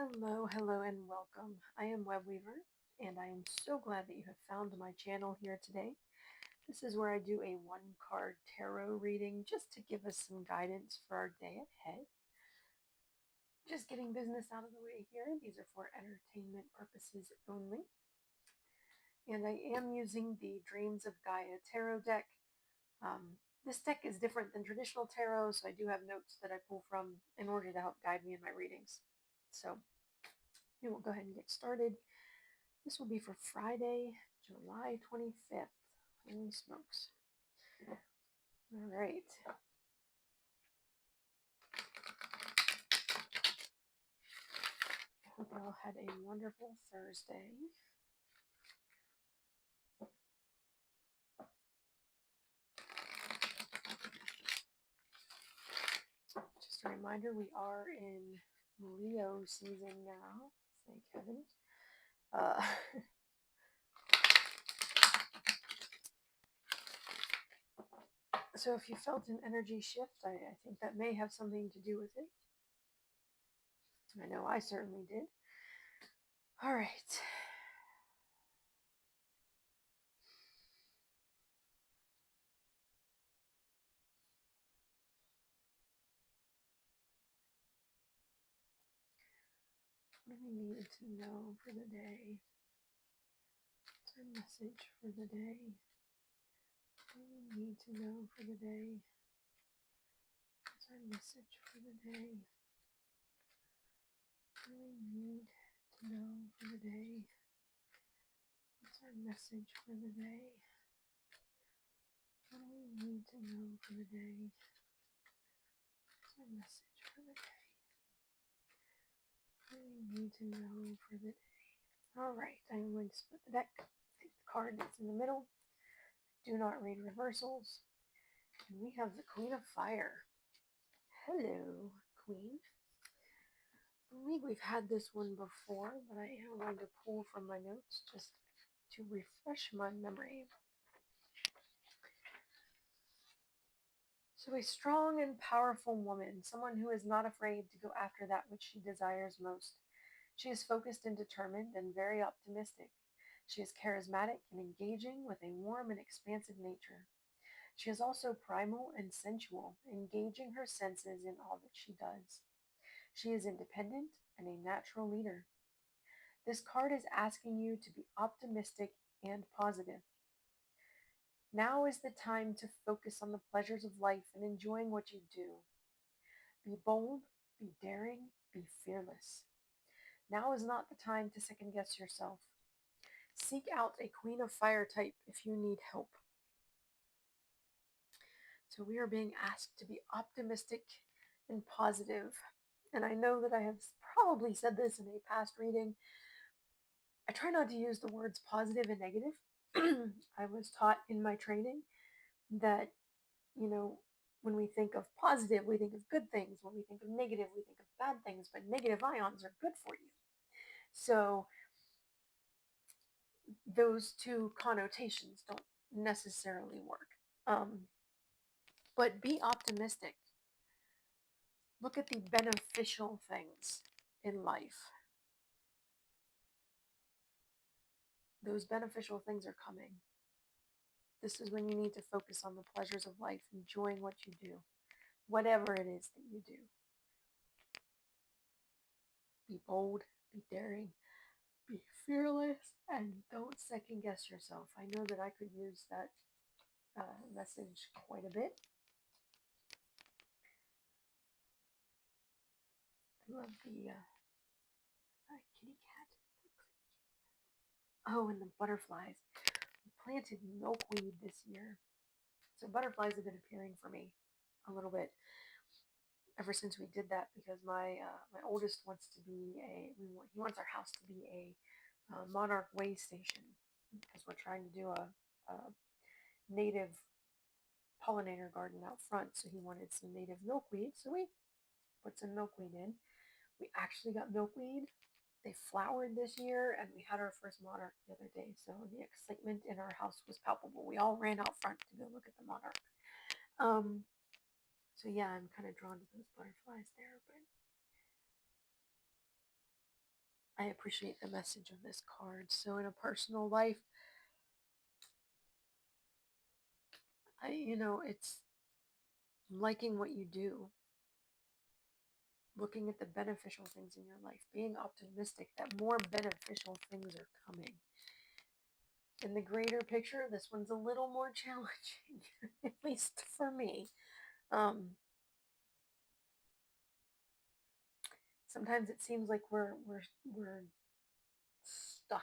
Hello, hello, and welcome. I am Webweaver, and I am so glad that you have found my channel here today. This is where I do a one card tarot reading just to give us some guidance for our day ahead. Just getting business out of the way here. These are for entertainment purposes only. And I am using the Dreams of Gaia tarot deck. This deck is different than traditional tarot, so I do have notes that I pull from in order to help guide me in my readings. So we will go ahead and get started. This will be for Friday, July 25th. Holy smokes. All right. I hope you all had a wonderful Thursday. Just a reminder, we are in Leo season now. Thank heavens. So if you felt an energy shift, I think that may have something to do with it. I know I certainly did. All right. What do we need to know for the day? What's our message for the day? What do we need to know for the day? What's our message for the day? What do we need to know for the day? What's our message for the day? What do we need to know for the day? What's our message for the day? What do we need to know for the day? All right, I'm going to split the deck. Take the card that's in the middle. Do not read reversals. And we have the Queen of Fire. Hello, Queen. I believe we've had this one before, but I am going to pull from my notes just to refresh my memory. So, a strong and powerful woman, someone who is not afraid to go after that which she desires most. She is focused and determined and very optimistic. She is charismatic and engaging with a warm and expansive nature. She is also primal and sensual, engaging her senses in all that she does. She is independent and a natural leader. This card is asking you to be optimistic and positive. Now is the time to focus on the pleasures of life and enjoying what you do. Be bold, be daring, be fearless. Now is not the time to second guess yourself. Seek out a Queen of Fire type if you need help. So we are being asked to be optimistic and positive. And I know that I have probably said this in a past reading. I try not to use the words positive and negative. I was taught in my training that, you know, when we think of positive, we think of good things. When we think of negative, we think of bad things, but negative ions are good for you. So those two connotations don't necessarily work. But be optimistic. Look at the beneficial things in life. Those beneficial things are coming. This is when you need to focus on the pleasures of life, enjoying what you do, whatever it is that you do. Be bold, be daring, be fearless, and don't second guess yourself. I know that I could use that message quite a bit. I love the kitty cat. Oh, and the butterflies. I planted milkweed this year, so butterflies have been appearing for me a little bit ever since we did that because my oldest wants to be he wants our house to be a monarch way station because we're trying to do a native pollinator garden out front, so he wanted some native milkweed, so we put some milkweed in. We actually got milkweed. They flowered this year, and we had our first monarch the other day, so the excitement in our house was palpable. We all ran out front to go look at the monarch. So yeah, I'm kind of drawn to those butterflies there, but I appreciate the message of this card. So, in a personal life, it's liking what you do, looking at the beneficial things in your life, being optimistic that more beneficial things are coming. In the greater picture, this one's a little more challenging, at least for me. Um, Sometimes it seems like we're stuck,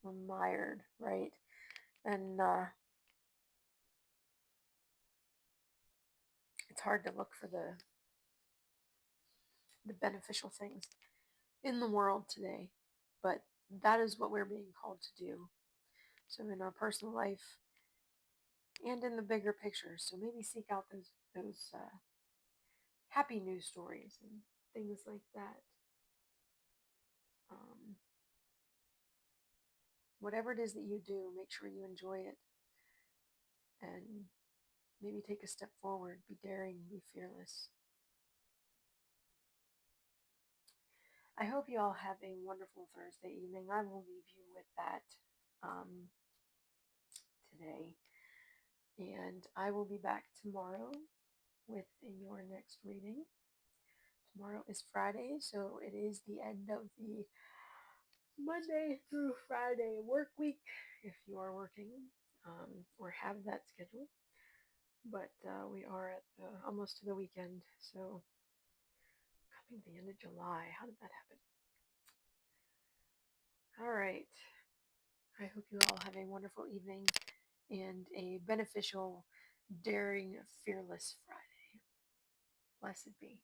we're mired, right? And it's hard to look for the beneficial things in the world today, but that is what we're being called to do. So in our personal life and in the bigger picture, so maybe seek out those happy news stories and things like that. Um, Whatever it is that you do, make sure you enjoy it and maybe take a step forward. Be daring, be fearless. I hope you all have a wonderful Thursday evening. I will leave you with that um, today. And I will be back tomorrow with your next reading. Tomorrow is Friday, so it is the end of the Monday through Friday work week if you are working or have that schedule. But we are at almost to the weekend, so coming to the end of July. How did that happen? All right. I hope you all have a wonderful evening and a beneficial, daring, fearless Friday. Blessed be.